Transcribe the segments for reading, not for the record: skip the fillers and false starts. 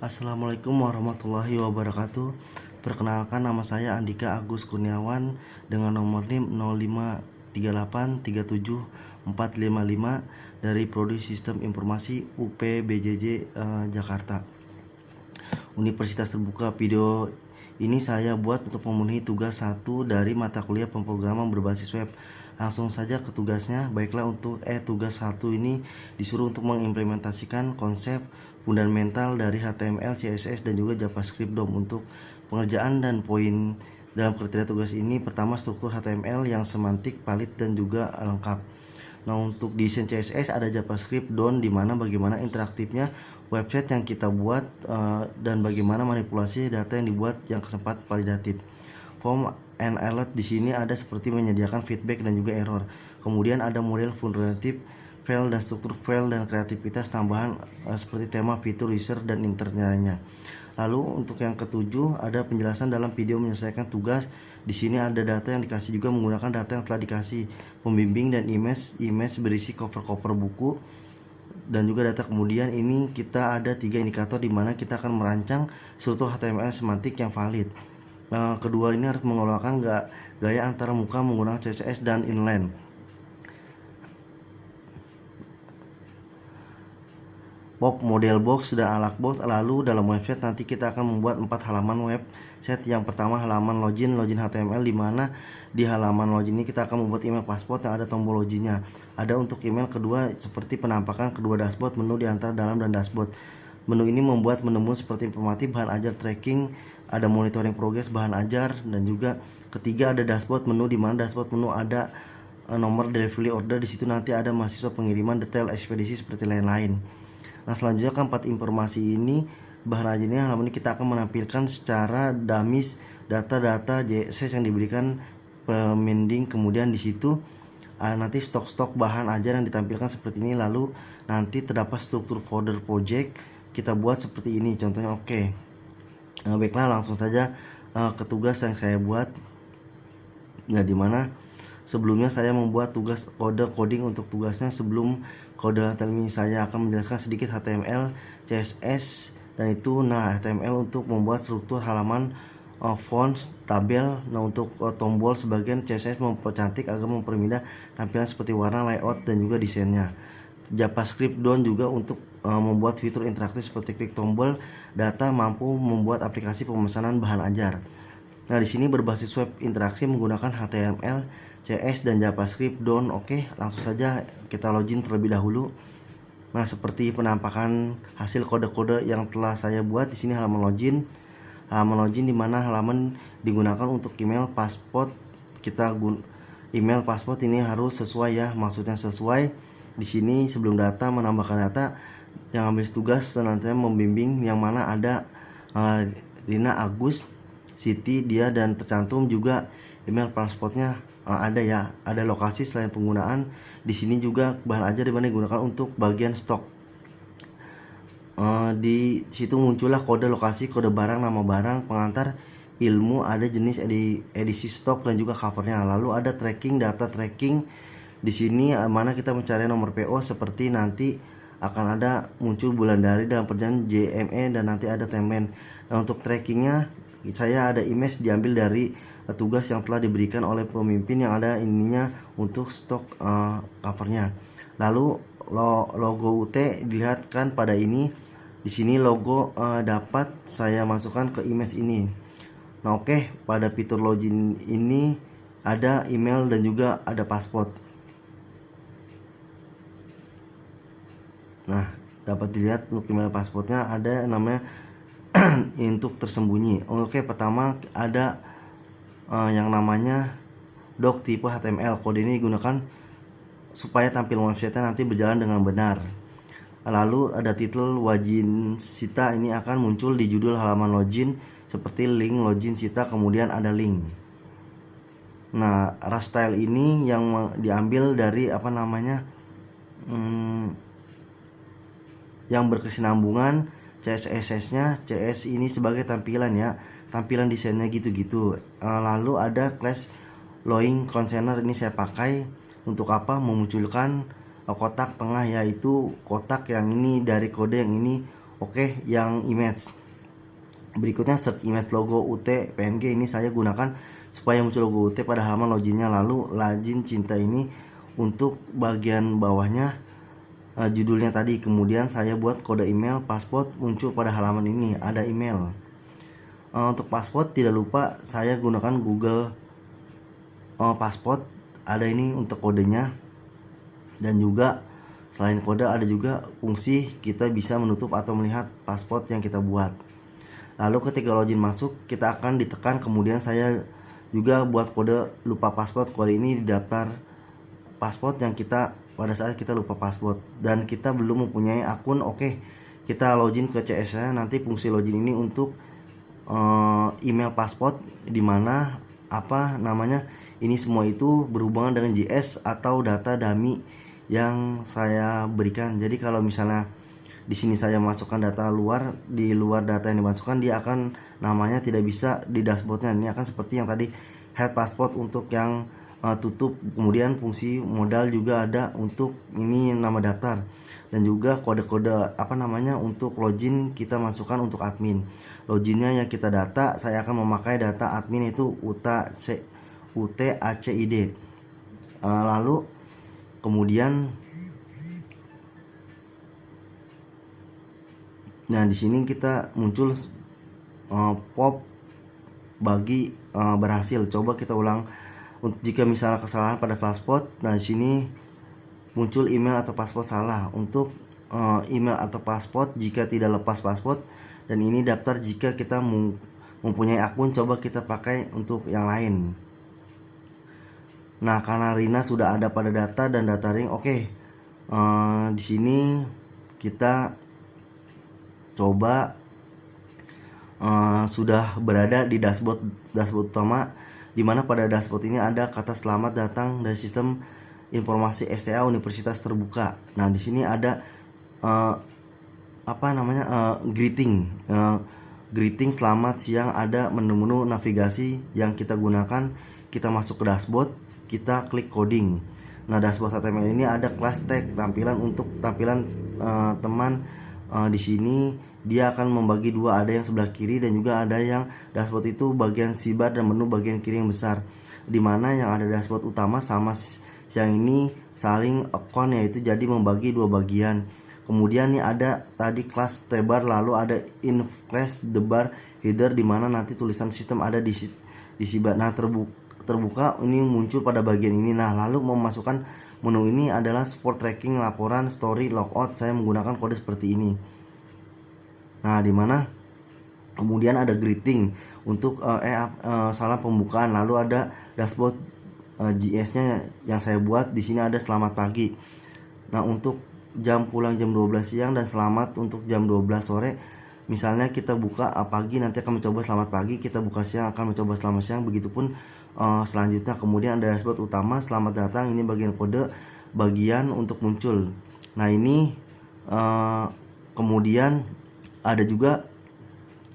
Assalamualaikum warahmatullahi wabarakatuh. Perkenalkan, nama saya Andika Agus Kurniawan dengan nomor NIM 053837455 dari Prodi Sistem Informasi UPBJJ Jakarta, Universitas Terbuka. Video ini saya buat untuk memenuhi tugas 1 dari mata kuliah pemrograman berbasis web. Langsung saja ke tugasnya. Baiklah, untuk tugas 1 ini disuruh untuk mengimplementasikan konsep fundamental dari HTML, CSS dan juga JavaScript DOM. Untuk pengerjaan dan poin dalam kriteria tugas ini, pertama, struktur HTML yang semantik, valid dan juga lengkap. Nah, untuk desain CSS ada JavaScript DOM, dimana bagaimana interaktifnya website yang kita buat dan bagaimana manipulasi data yang dibuat yang sempat validatif. Form and alert di sini ada seperti menyediakan feedback dan juga error. Kemudian ada model vulnerability, file dan struktur file dan kreativitas tambahan seperti tema, fitur, user dan internetnya. Lalu untuk yang ketujuh ada penjelasan dalam video menyelesaikan tugas. Di sini ada data yang dikasih juga menggunakan data yang telah dikasih, pembimbing dan image berisi cover buku dan juga data. Kemudian ini kita ada 3 indikator di mana kita akan merancang struktur HTML semantik yang valid. Kedua ini harus mengelola gaya antara muka menggunakan CSS dan inline. Pop, model box dan alak box. Lalu dalam website nanti kita akan membuat 4 halaman website. Yang pertama halaman login HTML, di mana di halaman login ini kita akan membuat email password yang ada tombol loginnya. Ada untuk email. Kedua seperti penampakan kedua dashboard, menu di antara dalam dan dashboard. Menu ini membuat menu seperti informatif, bahan ajar, tracking, ada monitoring progress, bahan ajar, dan juga ketiga ada dashboard menu, di mana dashboard menu ada nomor delivery order. Di situ nanti ada mahasiswa pengiriman, detail ekspedisi seperti lain-lain. Nah, selanjutnya keempat informasi ini, bahan ajarnya halaman ini kita akan menampilkan secara dummies data-data JSS yang diberikan pembimbing. Kemudian di situ nanti stok bahan ajar yang ditampilkan seperti ini. Lalu nanti terdapat struktur folder project, kita buat seperti ini contohnya. Oke. Baiklah, langsung saja ke tugas yang saya buat. Nah, dimana sebelumnya saya membuat tugas kode coding. Untuk tugasnya, sebelum kode ini saya akan menjelaskan sedikit HTML, CSS dan itu. Nah, HTML untuk membuat struktur halaman, fonts, tabel. Nah, untuk tombol sebagian, CSS mempercantik agar mempermudah tampilan seperti warna, layout dan juga desainnya. JavaScript DOM juga untuk membuat fitur interaktif seperti klik tombol. Data mampu membuat aplikasi pemesanan bahan ajar. Nah, di sini berbasis web interaksi menggunakan HTML, CS dan JavaScript DOM. Oke, langsung saja kita login terlebih dahulu. Nah, seperti penampakan hasil kode-kode yang telah saya buat. Di sini halaman login di mana halaman digunakan untuk email password. Email password ini harus sesuai ya, maksudnya sesuai. Di sini sebelum data menambahkan data, yang ambil tugas senantiasa membimbing, yang mana ada Rina Agus Siti dia, dan tercantum juga email passwordnya ada ya. Ada lokasi selain penggunaan. Di sini juga bahan ajar dimana digunakan untuk bagian stok. Di situ muncullah kode lokasi, kode barang, nama barang, pengantar, ilmu, ada jenis edisi stok dan juga covernya. Lalu ada tracking, data tracking. Di sini mana kita mencari nomor PO, seperti nanti akan ada muncul bulan dari dalam perjalanan JME dan nanti ada timeline. Nah, untuk trackingnya saya ada image diambil dari tugas yang telah diberikan oleh pemimpin yang ada ininya untuk stok covernya. Lalu logo UT dilihatkan pada ini. Di sini logo dapat saya masukkan ke image ini. Nah, oke, pada fitur login ini ada email dan juga ada password. Nah, dapat dilihat untuk email passwordnya ada namanya untuk tersembunyi. Oke, pertama ada yang namanya doc tipe HTML. Kode ini digunakan supaya tampilan website nanti berjalan dengan benar. Lalu ada titel login Sita, ini akan muncul di judul halaman login seperti link login Sita, kemudian ada link. Nah, ras style ini yang diambil dari yang berkesinambungan. CSS-nya, CS ini sebagai tampilan ya, tampilan desainnya gitu-gitu. Lalu ada class loading container, ini saya pakai untuk apa? Memunculkan kotak tengah, yaitu kotak yang ini dari kode yang ini Oke, yang image. Berikutnya search image logo UT PNG, ini saya gunakan supaya muncul logo UT pada halaman loginnya. Lalu login cinta ini untuk bagian bawahnya judulnya tadi. Kemudian saya buat kode email password muncul pada halaman ini, ada email. Untuk password tidak lupa saya gunakan Google Passport, ada ini untuk kodenya. Dan juga selain kode ada juga fungsi kita bisa menutup atau melihat password yang kita buat. Lalu ketika login masuk kita akan ditekan, kemudian saya juga buat kode lupa password. Kode ini di daftar password yang kita pada saat kita lupa password dan kita belum mempunyai akun. Oke, kita login ke CS nya. Nanti fungsi login ini untuk email password, dimana apa namanya, ini semua itu berhubungan dengan JS atau data dummy yang saya berikan. Jadi kalau misalnya di sini saya masukkan data luar, di luar data yang dimasukkan, dia akan namanya tidak bisa di dashboardnya. Ini akan seperti yang tadi head password untuk yang tutup. Kemudian fungsi modal juga ada untuk ini nama daftar, dan juga kode-kode apa namanya untuk login kita masukkan untuk admin. Loginnya yang kita data, saya akan memakai data admin itu UTACID. Lalu kemudian nah di sini kita muncul pop bagi berhasil. Coba kita ulang. Jika misalnya kesalahan pada password, nah di sini muncul email atau password salah. Untuk email atau password jika tidak lepas password, dan ini daftar jika kita mempunyai akun. Coba kita pakai untuk yang lain. Nah, karena Rina sudah ada pada data dan data ring, oke. Di sini kita coba sudah berada di dashboard utama, dimana pada dashboard ini ada kata selamat datang dari sistem informasi STA Universitas Terbuka. Nah di sini ada greeting selamat siang, ada menu-menu navigasi yang kita gunakan. Kita masuk ke dashboard, kita klik coding. Nah dashboard HTML ini ada class tag, tampilan untuk tampilan teman. Di sini dia akan membagi dua, ada yang sebelah kiri dan juga ada yang dashboard itu bagian sibar dan menu bagian kiri yang besar, dimana yang ada dashboard utama sama yang ini saling account, yaitu jadi membagi dua bagian. Kemudian nih ada tadi class tebar, lalu ada in class the bar header, dimana nanti tulisan sistem ada di sibar. Nah terbuka ini muncul pada bagian ini. Nah lalu memasukkan menu ini adalah support tracking, laporan, story, logout. Saya menggunakan kode seperti ini. Nah dimana kemudian ada greeting untuk salam pembukaan. Lalu ada dashboard JS-nya yang saya buat. Di sini ada selamat pagi. Nah untuk jam pulang jam 12 siang dan selamat untuk jam 12 sore. Misalnya kita buka pagi, nanti akan mencoba selamat pagi. Kita buka siang akan mencoba selamat siang. Begitupun selanjutnya. Kemudian ada dashboard utama, selamat datang. Ini bagian kode, bagian untuk muncul. Nah ini kemudian ada juga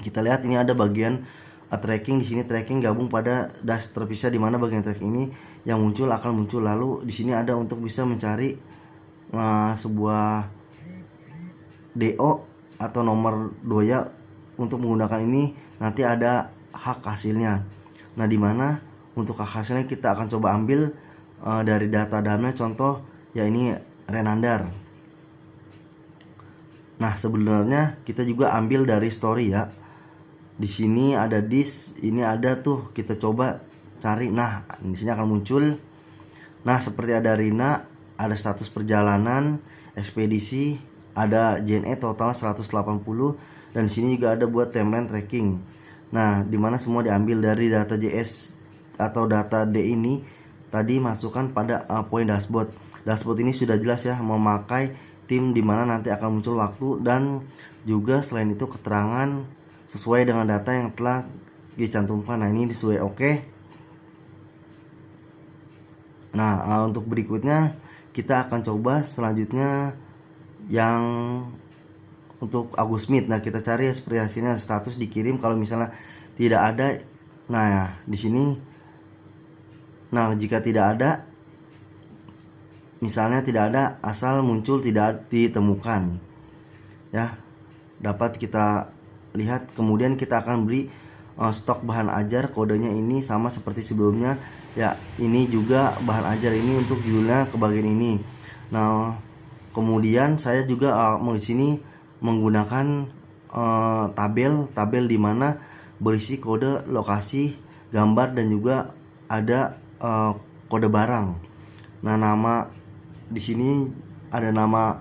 kita lihat ini ada bagian tracking. Di sini tracking gabung pada dash terpisah, di mana bagian tracking ini yang muncul akan muncul. Lalu di sini ada untuk bisa mencari sebuah DO atau nomor doya. Untuk menggunakan ini nanti ada hak hasilnya. Nah di mana untuk hak hasilnya kita akan coba ambil dari data dalamnya. Contoh ya ini Renandar. Nah sebenarnya kita juga ambil dari story ya. Di sini ada this, ini ada tuh, kita coba cari. Nah di sini akan muncul. Nah seperti ada Rina, ada status perjalanan, ekspedisi, ada JNE total 180, dan di sini juga ada buat timeline tracking. Nah dimana semua diambil dari data JS atau data D ini tadi masukkan pada poin dashboard. Dashboard ini sudah jelas ya, memakai tim dimana nanti akan muncul waktu, dan juga selain itu keterangan sesuai dengan data yang telah dicantumkan. Nah ini sesuai oke. Nah untuk berikutnya kita akan coba selanjutnya yang untuk Agusmit. Nah kita cari seperti hasilnya, status dikirim. Kalau misalnya tidak ada, nah di sini, nah jika tidak ada, misalnya tidak ada, asal muncul tidak ditemukan ya. dapat kita lihat. Kemudian kita akan beri stok bahan ajar, kodenya ini sama seperti sebelumnya ya. Ini juga bahan ajar, ini untuk judulnya ke bagian ini. Nah, kemudian saya juga di sini menggunakan tabel di mana berisi kode lokasi, gambar, dan juga ada kode barang. Nah, nama di sini ada nama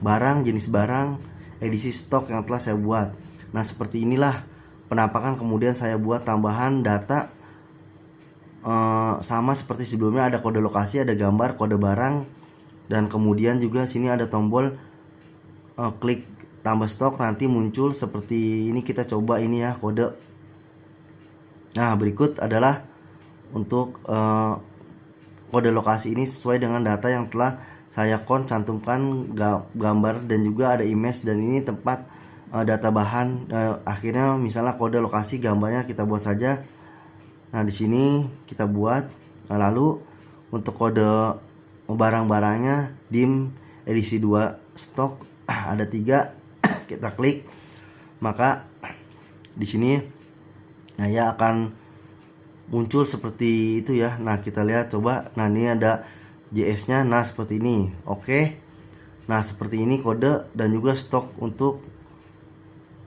barang, jenis barang, edisi stok yang telah saya buat. Nah, seperti inilah penampakan. Kemudian saya buat tambahan data sama seperti sebelumnya, ada kode lokasi, ada gambar, kode barang, dan kemudian juga sini ada tombol klik tambah stok, nanti muncul seperti ini. Kita coba ini ya, kode. Nah, berikut adalah untuk kode lokasi ini sesuai dengan data yang telah saya cantumkan, gambar dan juga ada image, dan ini tempat data bahan. Akhirnya misalnya kode lokasi, gambarnya kita buat saja. Nah, di sini kita buat. Lalu untuk kode barang-barangnya dim edisi 2 stok ada 3. Kita klik, maka di sini nah ya akan muncul seperti itu ya. Nah, kita lihat coba. Nah, ini ada JS nya. Nah, seperti ini. Oke. Nah, seperti ini kode dan juga stok untuk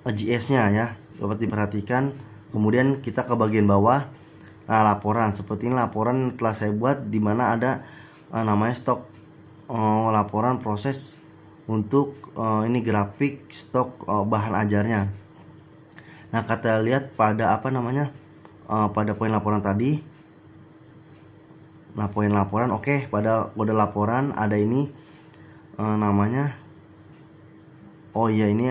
JS nya ya, dapat diperhatikan. Kemudian kita ke bagian bawah. Nah, laporan. Seperti ini laporan telah saya buat, dimana ada namanya stok laporan proses untuk ini grafik stok bahan ajarnya. Nah, kita lihat pada apa namanya pada poin laporan tadi. Nah, poin laporan, oke. Pada kode laporan ada ini namanya, oh iya, ini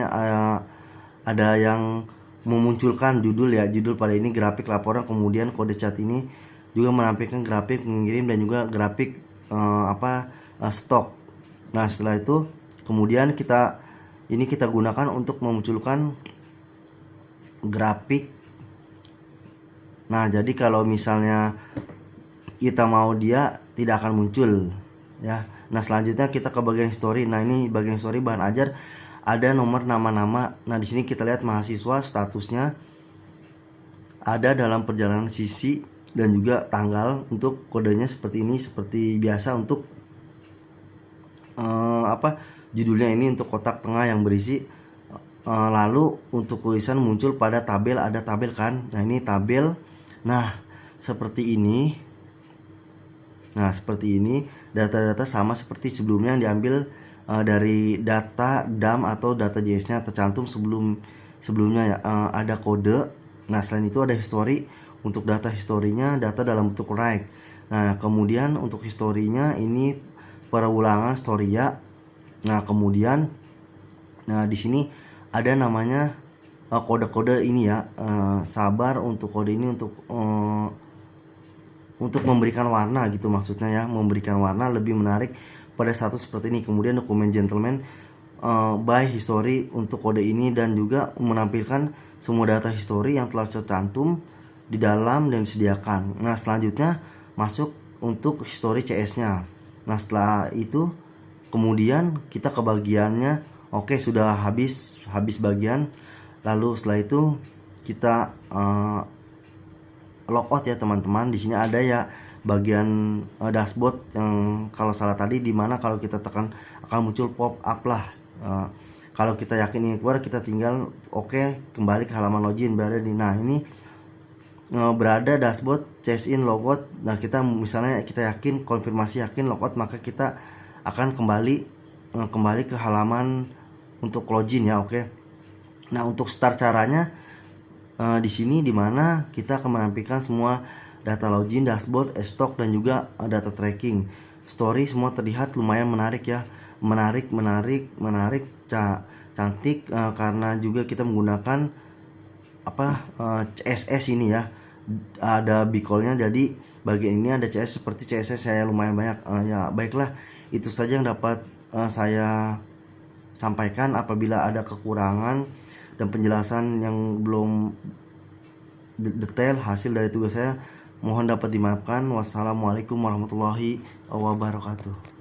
ada yang memunculkan judul ya, judul pada ini grafik laporan. Kemudian kode chat ini juga menampilkan grafik mengirim dan juga grafik stok. Nah, setelah itu kemudian kita gunakan untuk memunculkan grafik. Nah, jadi kalau misalnya kita mau, dia tidak akan muncul ya. Nah, selanjutnya kita ke bagian history. Nah, ini bagian history bahan ajar, ada nomor nama-nama. Nah, di sini kita lihat mahasiswa, statusnya ada dalam perjalanan sisi, dan juga tanggal. Untuk kodenya seperti ini, seperti biasa. Untuk judulnya ini untuk kotak tengah yang berisi. Lalu untuk tulisan muncul pada tabel, ada tabel kan. Nah, ini tabel. Nah, seperti ini. Nah, seperti ini data-data sama seperti sebelumnya yang diambil dari data DAM atau data JS nya tercantum sebelumnya ya. Ada kode. Nah, selain itu ada history. Untuk data historinya, data dalam bentuk write. Nah, kemudian untuk historinya ini perulangan story ya. Nah, kemudian di sini ada namanya kode-kode ini ya. Sabar untuk kode ini untuk memberikan warna gitu maksudnya ya, memberikan warna lebih menarik pada satu seperti ini. Kemudian dokumen gentleman by history untuk kode ini, dan juga menampilkan semua data history yang telah tercantum di dalam dan disediakan. Nah, selanjutnya masuk untuk history CS nya. Nah, setelah itu kemudian kita ke bagiannya. Oke, sudah habis bagian. Lalu setelah itu kita logout ya teman-teman. Di sini ada ya bagian dashboard yang kalau salah tadi, dimana kalau kita tekan akan muncul pop up lah. Kalau kita yakin ini keluar, kita tinggal kembali ke halaman login. Berada di ini berada dashboard, chase in, logout. Nah, kita misalnya kita yakin, konfirmasi yakin logout, maka kita akan kembali ke halaman untuk login ya. Nah, untuk start caranya di sini, dimana kita akan menampilkan semua data login, dashboard, stock, dan juga data tracking. Story semua terlihat lumayan menarik ya, menarik, cantik, karena juga kita menggunakan CSS ini ya. Ada bicolnya, jadi bagian ini ada CS seperti CSS saya lumayan banyak. Ya baiklah, itu saja yang dapat saya sampaikan. Apabila ada kekurangan dan penjelasan yang belum detail hasil dari tugas saya, mohon dapat dimaafkan. Wassalamualaikum warahmatullahi wabarakatuh.